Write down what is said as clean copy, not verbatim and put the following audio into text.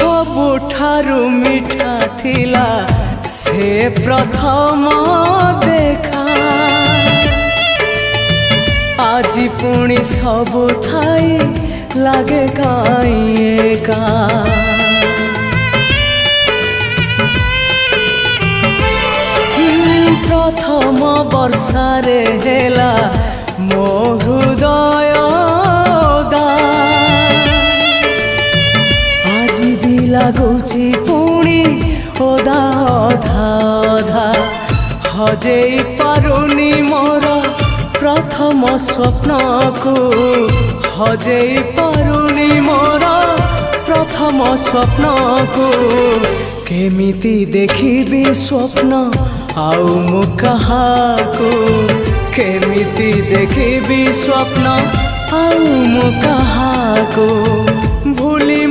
सबुठारु मिठा थिला से प्रथम देखा आज पुणी सबु थाई लागे काई एका प्रथम वर्षारे हेला मो हृदय आज भी लगुची पुणी ओदा अधा अधा हजेई पारुनी मोर प्रथम स्वप्न को हजेई पारुनी मोर प्रथम स्वप्न को केमिति देखिबी स्वप्न आउ मु कहाको केमिति देखिबी स्वप्न आउ मु कहाको भूली